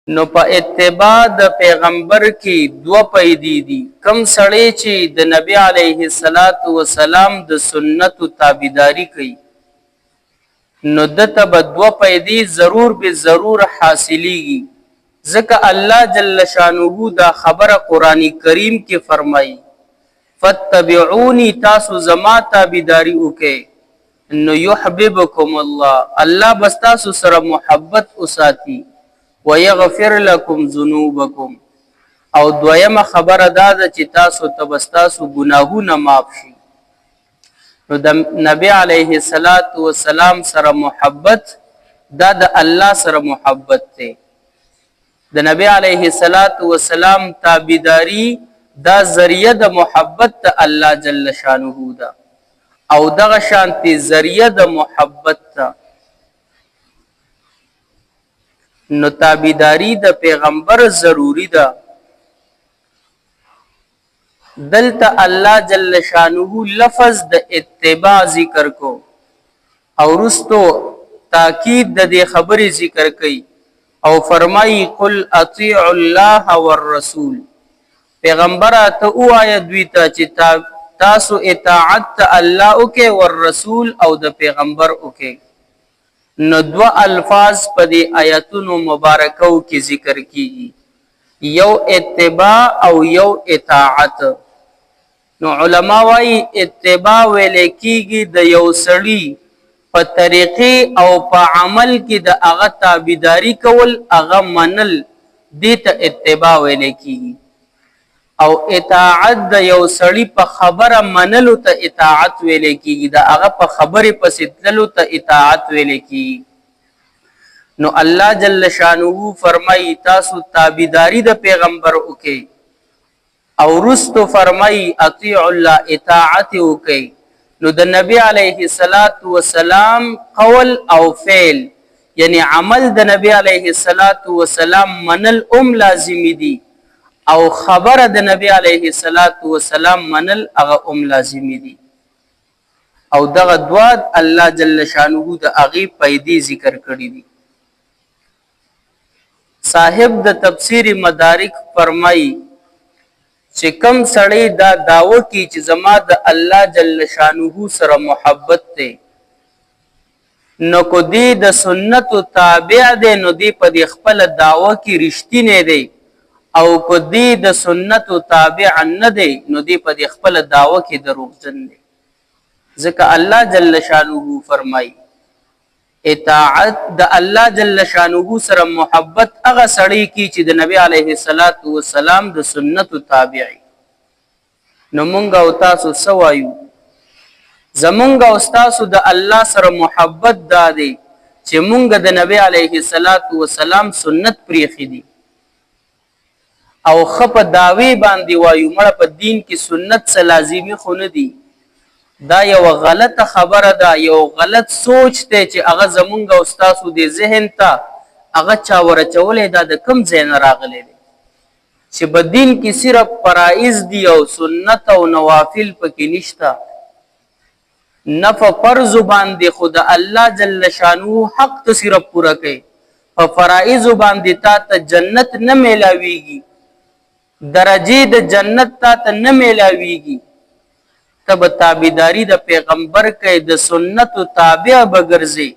نو په اتباع د پیغمبر کې دوه پیدې دي. کم سړی چې د نبی علیه الصلاۃ والسلام د سنت تابعداري کوي نو دته به دوه پیدې ضرور به ضرور حاصلېږي. ځکه الله جل شانه دا خبره قرآن کریم کې فرمایي فتبعوني تاسو زما تابعداري وکئ نو يحببكم الله الله بس تاسو سره محبت وساتي ويغفر لكم ذنوبكم او دویمه خبره دا ده چې تاسو ته بس تاسو ګناهونه معاف شي. نو د نبی علیه الصلاۃ والسلام سره محبت دا د الله سره محبت دی. د نبی علیه الصلاۃ والسلام تابعداري دا ذریعہ د محبت د الله جل شانه ده او دغه شانتي ذریعہ د محبت ده. نو تابعداري د پیغمبر ضروری ده. دلته الله جل شانه لفظ د اتباع ذکر کو او رستو تاکید د دې خبرې ذکر کړي او فرمایي قل اطیعوا الله والرسول پیغمبر ته وایا دوی ته چې تاسو اطاعت الله وکي والرسول او د پیغمبر وکي. نو دو الفاظ په دې آیاتونو مبارکو کې ذکر کیږي یو اتباع او یو اطاعت. نو علما وايي اتباع ویل کیږي د یو سړي په طریقې او په عمل کې د هغه تابعداري کول هغه منل دې ته اتباع ویل کیږي او اطاعت د یو سړي په خبره منلو ته اطاعت ویل کیږي د هغه په خبرې پسې تللو ته اطاعت ویل کیږي. نو الله جل شانه فرمایي تاسو تابعداري د پیغمبر وکئ او رستو فرمایي اطیعوا الله اطاعت وکئ. نو د نبی علیه الصلاۃ والسلام قول او فعل یعنی عمل د نبی علیه الصلاۃ والسلام منل لازمی دي او خبره د نبی علیه الصلاۃ والسلام منل هغه لازمی دي. او دغه دواد الله جل شانه د هغې پیدې ذکر کړي دي. صاحب د تفسیر مدارک فرمایي چې کم سړی دا دعوه کوي چې زما د الله جل شانه سره محبت دی نو کو دی د سنت تابع دی نو دی په دې خپل دعوه کې رښتینی دی او کو دی د سنت تابع نه دی نو دی په دې خپل دعوه کې دروغجن دی. ځکه الله جل شانه فرمایي اطاعت د الله جل شانه سره محبت هغه سړی کی چې د نبی علیه الصلاۃ والسلام د سنت تابعی. نو مونږ او تاسو سوایو زمونږ او تاسو د الله سره محبت دا دی چې مونږ د نبی علیه الصلاۃ والسلام سنت پریخي دي او خپ داوی باندې وایو مړه په دین کې سنت څه لازمی خو نه دي. دا یو غلطه خبره ده یو غلط سوچ دی چې هغه زمونږ او تاسو د ذهن ته هغه چا ورچولې دا د کم ځای نه راغلی دی چې په دین کې صرف فرائض دي او سنت او نوافل پکې نشته. نفع فرض باندې خود الله جل شانو حق ته صرف پورا کوي په فرائض باندې تا ته جنت نه میلاویږي درجه د جنت تا ته نه میلاویږي. تب تابعداري د پیغمبر کوي د سنت تابع بګرځي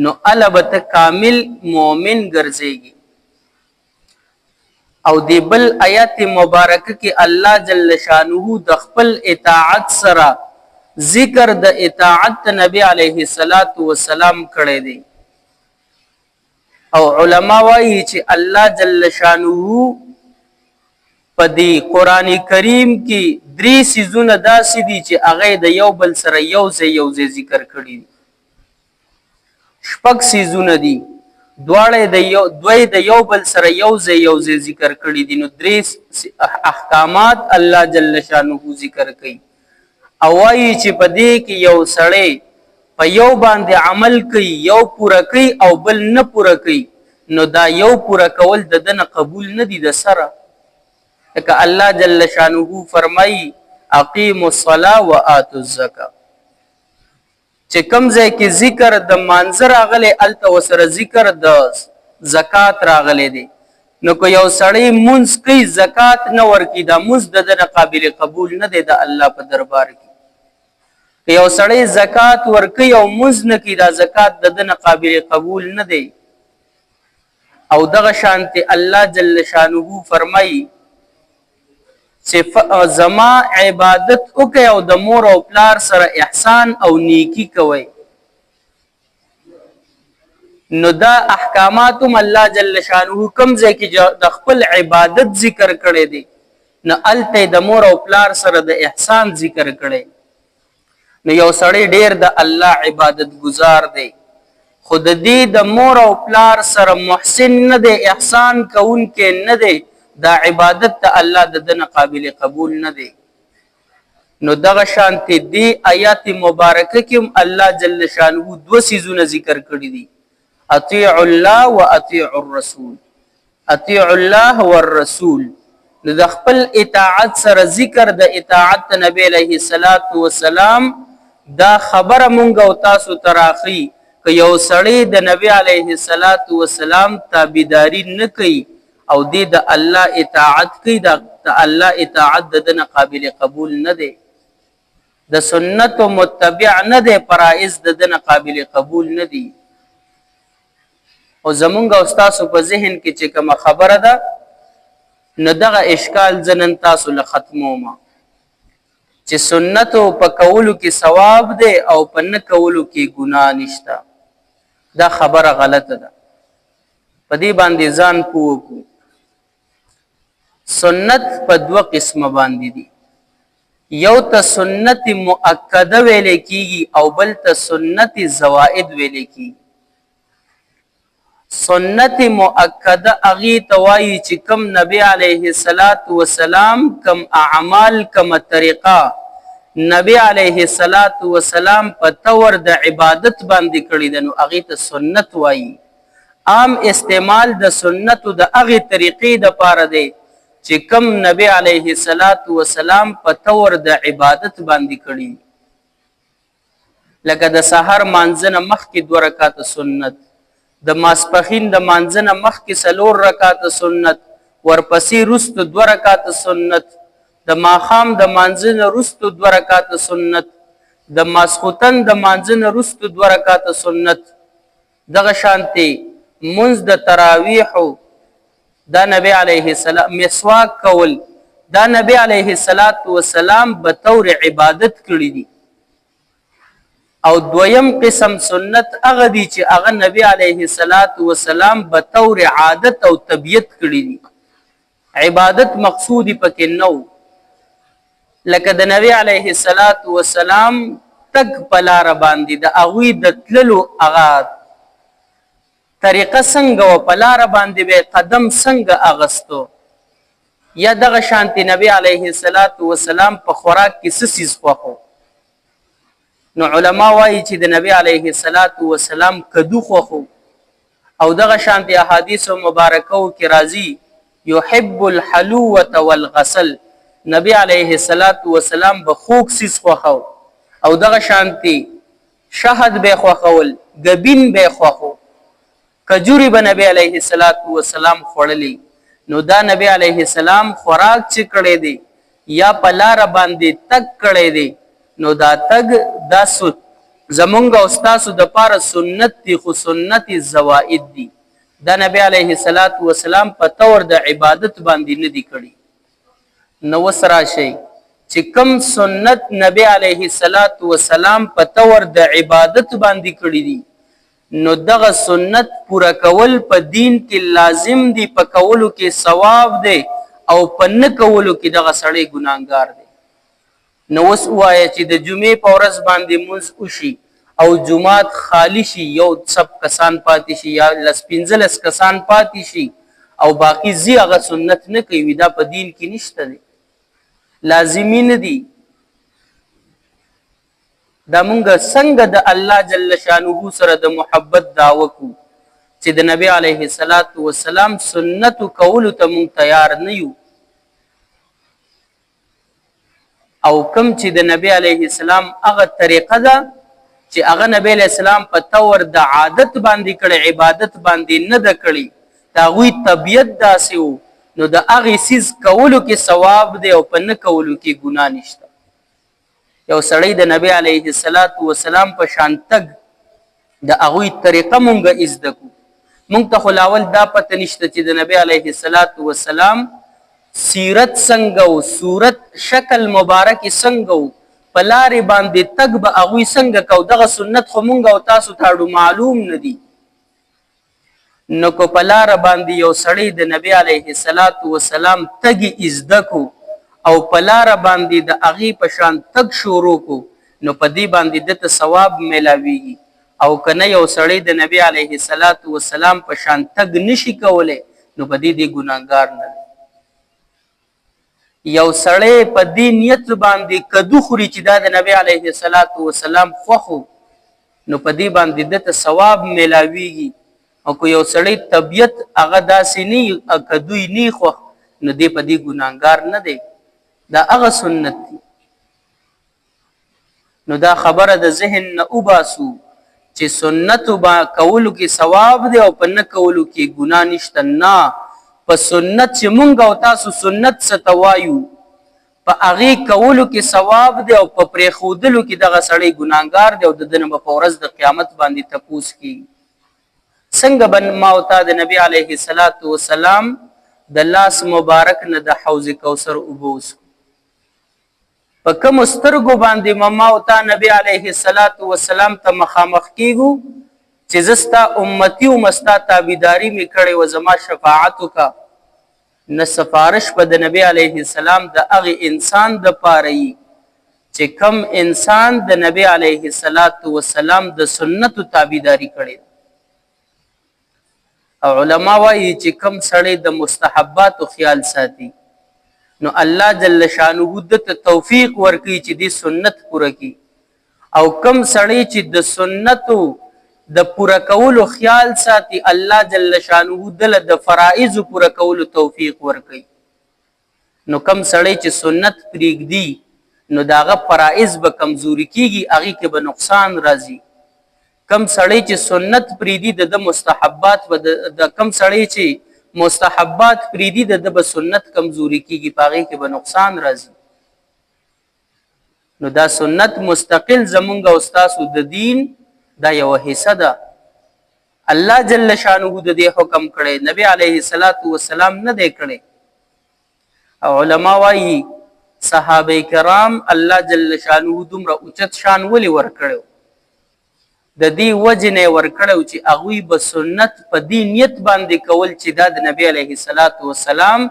نو البته کامل مؤمن ګرځيږي. او دی بل آیات مبارکه کې الله جل شانه د خپل اطاعت سره ذکر د اطاعت نبی علیه الصلاۃ والسلام کړی دی. او علما وایي چې الله جل شانه په دې قرآن کریم کې درې سیزونه داسې دي چې هغه د یو بل سره یو ځای ذکر کړي دي. شپږ سیزونه دي دوی د یو بل سره یو ځای ذکر کړي دي. نو درې احکامات الله جل شانه ذکر کوي او وایي چې په دې کې یو سړی په یو باندې عمل کوي یو پوره کوي او بل نه پوره کوي نو دا یو پوره کول د دنه قبول نه دي د سره. لکه الله جل شانه فرمایي اقیموا الصلاة وآتوا الزکاة چې کوم ځای کې ذکر د مانځه راغلی هلته ورسره ذکر د زکات راغلی دی. نو که یو سړی منځ کوي زکات نه ورکي دا منځ د نه قابل قبول نه دی د الله په دربار کې. که یو سړی زکات ورکي او منځ نه کوي دا زکات د نه قابل قبول نه دی. او دغه شانتي الله جل شانه فرمایي چې زما عبادت وکړئ او د مور او پلار سره احسان او نیکی کوئ. نو دا احکاماتم الله جل شانه کوم ځای کې د خپل عبادت ذکر کړی دی نو الته د مور او پلار سره د احسان ذکر کړی. نو یو سړی ډیر د الله عبادت گزار دی خو د دې د مور او پلار سره محسن نه دی احسان کوونکی نه دی دا عبادت ته الله د دنه قابل قبول نه دی. نو دغه شانتي دی آیات مبارکه کې الله جل شانه دو سيزونه ذکر کړی دي اطیع الله و اطیع الرسول. اطیع الله والرسول نو د خپل اطاعت سره ذکر د اطاعت نبی علیه الصلاۃ والسلام دا خبره مونږ او تاسو تراخی که یو سړی د نبی علیه الصلاۃ والسلام تابعداري نه کوي او دې د الله اطاعت کوي د الله اطاعت دنه قابل قبول نه دی. د سنت متبع نه دی فرائض دنه قابل قبول نه دی. او زمونږ او تاسو په ذهن کې چې کومه خبره ده نو دغه اشکال زنن تاسو له ختموم چې سنت په کولو کې ثواب دی او په نه کولو کې ګناه نشته. دا خبره غلطه ده په دې باندې ځان پوه کو. سنت په دوه قسمه باندې دي یو ته سنت مؤکده ویل کیږي او بل ته سنت زوائد ویل کیږي. سنت مؤکده اغي توای چې کم نبی علیه الصلاۃ والسلام کم اعمال کم طریقه نبی علیه الصلاۃ والسلام په تور د عبادت باندې کړی دنو اغي ته سنت وای. عام استعمال د سنت د اغي طریقې د پاره دی چې کم نبی علیه الصلاۃ والسلام په تور د عبادت باندې کړی لکه د سحر مانځنه مخکې 2 رکعات سنت د ماسپخین د مانځنه مخکې 4 رکعات سنت ورپسې رستو 2 رکعات سنت د ماخام د مانځنه رستو 2 رکعات سنت د ماسختن د مانځنه رستو 2 رکعات سنت. دغه شانتي منځ د تراویح دا نبی علیه السلام مسواک کول دا نبی علیه السلام به طور عبادت کړی دي. او دویم قسم سنت هغه دي چې هغه نبی علیه السلام به طور عادت او طبیعت کړی دي. عبادت مقصودی پکې نو لکه د نبی علیه السلام تک پلار باندې د اغوی د تللو هغه طریقه څنګه و پلار باندې به قدم څنګه اغستو یا دغه شانتی نبی علیه السلام په خوراک کې سسیز خوخو. نو علما وایي چې د نبی علیه السلام کدو خوخو او دغه شانتی احادیث مبارکو کې راځي یحب الحلوة والغسل نبی علیه السلام به خوږ سیز خوخو او دغه شانتی شهد به خوخول غبین به خوخو کجوري به نبی علیه السلام خوړلی. نو دا نبی علیه السلام خوراک چې کړی دی یا په لاره باندې تګ کړی دی نو دا تګ دا زمونږ او ستاسو د پاره سنت دي خو سنت زوائد دي. دا نبی علیه السلام په طور د عبادت باندې نه دی کړی. نو وسرا شي چې کم سنت نبی علیه السلام په طور د عبادت باندې کړی دي نو دغه سنت پورا کول په دین کې لازم دی په کولو کې ثواب دی او په نه کولو کې دغه سړی ګناهګار دی. نو اوس وایي چې د جمعې په ورځ باندې مونځ وشي او جمعات خالی شي یو سب کسان پاتې شي یا 15 کسان پاتې شي او باقی زی هغه سنت نه کوي دا په دین کې نشته دی لازمی نه دی. دا مونږ څنګه د الله جل شانه سره د محبت دعوه کو چې د نبی علیه السلام سنت کولو ته مونږ تیار نه یو او کم چې د نبی علیه السلام هغه طریقه ده چې هغه نبی علیه السلام په تور د عادت باندې کړي عبادت باندې نه ده کړي هغوی طبیعت داسې و نو د هغې څیز کولو کې ثواب دی او په نه کولو کې ګناه نشته. یو سړی د نبی علیه السلام په شان تګ د هغوی طریقه مونږ زده کړو. مونږ ته خو لاول دا پته نشته چې د نبی علیه السلام سیرت څنګه و، صورت شکل مبارک څنګه و، په لارې باندې تګ به هغوی څنګه کو. دغه سنت خو مونږ او تاسو ته معلوم نه دي. نو که په لاره باندې یو سړی د نبی علیه السلام تګ زده کو او په لاره باندې د هغې په شان تګ شروع کو نو په دې باندې دته ثواب میلاویږي. او که نه یو سړی د نبی علیه السلام په شان تګ نشي کولی نو په دې ګناهګار نه دی. یو سړی په دې نیت باندې کدو خوري چې دا د نبی علیه السلام خوښو نو په دې باندې دته ثواب میلاویږي. او که یو سړی طبیعت هغه داسې نه کدوی نه خوښ نو دی په دې ګناهګار نه دی. دا هغه سنت دی. نو دا خبره د ذهن نه وباسو چې سنت کولو کې ثواب دی او په نه کولو کې ګناه نشته. نه، په سنت چې مونږ او تاسو سنت څه ته وایو په هغې کولو کې ثواب دی او په پرېښودلو کې دغه سړی ګناهګار دی او د ده نه به په ورځ د قیامت باندې تپوس کېږي. څنګه به ما او تا د نبی علیه السلام د لاس مبارک نه د حوض کوثر اوبه وڅښو؟ په کومو سترګو باندې ما او تا نبی علیه السلام ته مخامخ کیږو چې زه ستا امتي وم، ستا تابعداري مې کړې وه، زما شفاعت وکړه. نه سفارش به د نبی علیه السلام د هغې انسان دپاره وي چې کم انسان د نبی علیه السلام د سنتو تابعداري کړې ده. او علما وایي چې کم سړی د مستحباتو خیال ساتي نو الله جل شانه دته توفیق ورکوي چې دې سنت پوره کړي. او کم سړی چې د سنتو د پوره کولو خیال ساتي الله جل شانه دله د فرائضو پوره کولو توفیق ورکوي. نو کم سړی چې سنت پرېږدي نو د هغه فرائض به کمزوري کېږي، هغې کې به نقصان راځي. کم سړی چې سنت پریدي د مستحبات د کم سړی چې مستحبات پریدي د به سنت کمزوري کیږي، په هغې کې به نقصان راځي. نو دا سنت مستقل زمونږ او ستاسو د دین دا یوه حصه ده. الله جل شانه د دې حکم کړی، نبی علیه السلام نه دی کړی. او علما وایي صحابه کرام الله جل شانه دومره اوچت شان ولې ورکړی؟ د دې وجې نه یې ورکړی چې هغوی به سنت په دې نیت باندې کول چې دا د نبی علیه السلام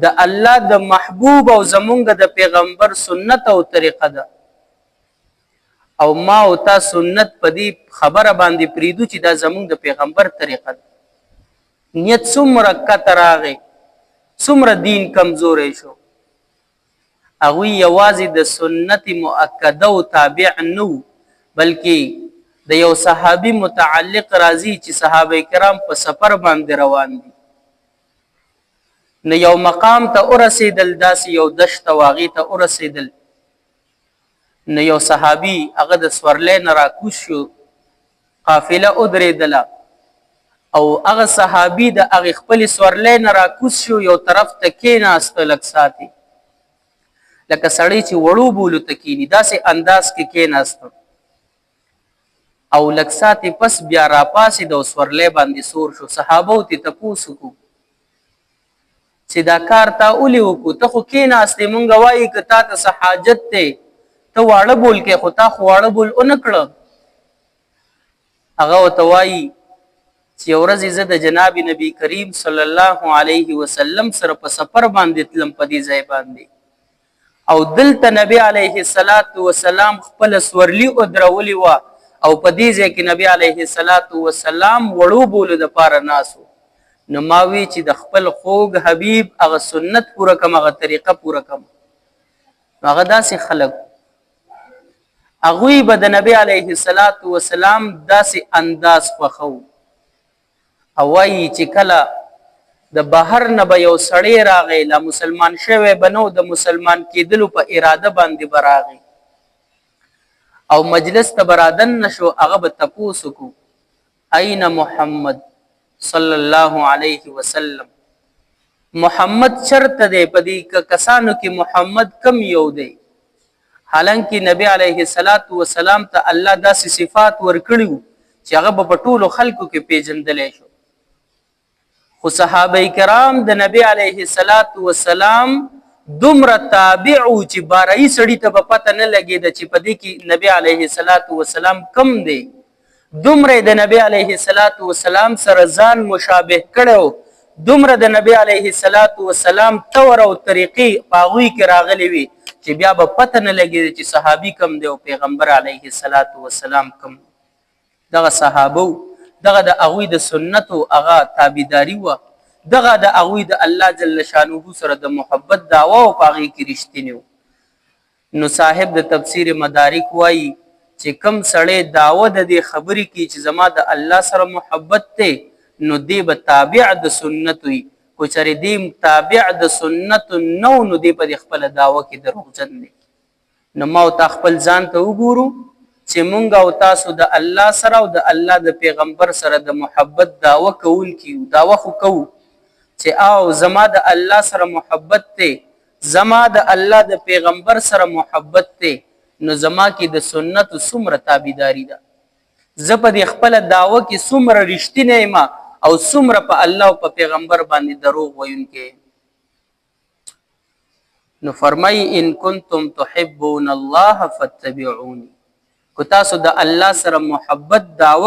د الله د محبوب او زمونږ د پیغمبر سنت او طریقه ده. او ما او تا سنت په دې خبره باندې پریدو چې دا زمونږ د پیغمبر طریقه ده. نیت څومره کته راغی، څومره دین کمزوری شو. هغوی یوازې د سنت مؤکده او تابع نه و، بلکې د یو صحابي متعلق راځي چې صحابه کرام په سفر باندې روان دي. نو یو مقام ته ورسېدل، داسې یو دشت او هغې ته ورسېدل. نو یو صحابي هغه د سورلی نه راکوز شو، قافله ودرېدله او هغه صحابي د هغې خپلې سورلی نه راکوز شو، یو طرف ته کېناسته لږ ساتې، لکه سړی چې وړو بولو ته کېني داسې انداز کې کېناسته. او لږ ساتې پس بیا راپاسېد او سورلی باندې سور شو. صحابو ترې تپوس وکړو چې دا کار تا ولې وکړو؟ ته خو کېناستې، مونږ وایي که تا ته څه حاجت دی ته واړه بول کې، خو تا خو واړه بول ونه کړه. هغه ورته وایي چې یو ورځ زه د جناب نبي کریم صلی الله علیه وسلم سره په سفر باندې تلم په دې ځای باندې، او دلته نبی علیه السلام خپله سورلي ودرولې وه او په دې ځای کې نبی علیه السلام وړو بولو دپاره ناست و. نو ما وی چې د خپل خوږ حبیب هغه سنت پوره کم، هغه طریقه پوره کم. نو هغه داسې خلک هغوی به د نبی علیه السلام داسې انداز خوښو. او وایي چې کله د بهر نه به یو سړی راغی، لا مسلمان شوی به نه و، د مسلمان کېدلو په اراده باندې به راغی او مجلس ته به رادن نشو، هغه به تپوس وکړو این محمد، صلی الله علیه وسلم. محمد چرته دی؟ پدې کسانو کې محمد کم یو دی؟ حالانکه نبی علیه الصلاۃ والسلام ته الله داسې صفات ورکړي چې هغه په ټولو خلکو کې پیژندلی شو. خو صحابه کرام د نبی علیه الصلاۃ والسلام دومره تابع و چې بارایي سړي ته به پته نه لګېده چې په دې کې نبی علیه الصلاۃ والسلام کم دی. دومره د نبی علیه الصلاۃ والسلام سره ځان مشابه کړی، دومره د نبی علیه الصلاۃ والسلام طور او طریقې په هغوی کې راغلي وي چې بیا به پته نه لګېده چې صحابي کم دی او پیغمبر علیه الصلاۃ والسلام کم. دغه صحابه دغه د هغوی د سنتو هغه تابعداري وه، دغه د هغوی د الله جل شانه سره د محبت دعوا او په هغې کې رښتینې وو. نو صاحب د تفسیر مدارک وایي چې کم سړی دعوه د دې خبرې کوي چې زما د الله سره محبت دی، نو دی به تابع د سنت وي. خو چېرې دی تابع د سنت نه و، نو دی په دې خپله دعوه کې دروغجن دی. نو ما او تا خپل ځان ته وګورو چې مونږ او تاسو د الله سره او د الله د پیغمبر سره د محبت دعوه کوونکي یو. دعوه خو کوو چې او زما د الله سره محبت دی، زما د الله د پیغمبر سره محبت دی، نو زما کې د سنت څومره تابعداري ده، زه په دې خپله دعوه کې څومره رښتینی یم او څومره په الله او په پیغمبر باندې دروغ ویونکی. نو فرمایي ان کنتم تحبون الله فاتبعوني، که تاسو د الله سره محبت دعوه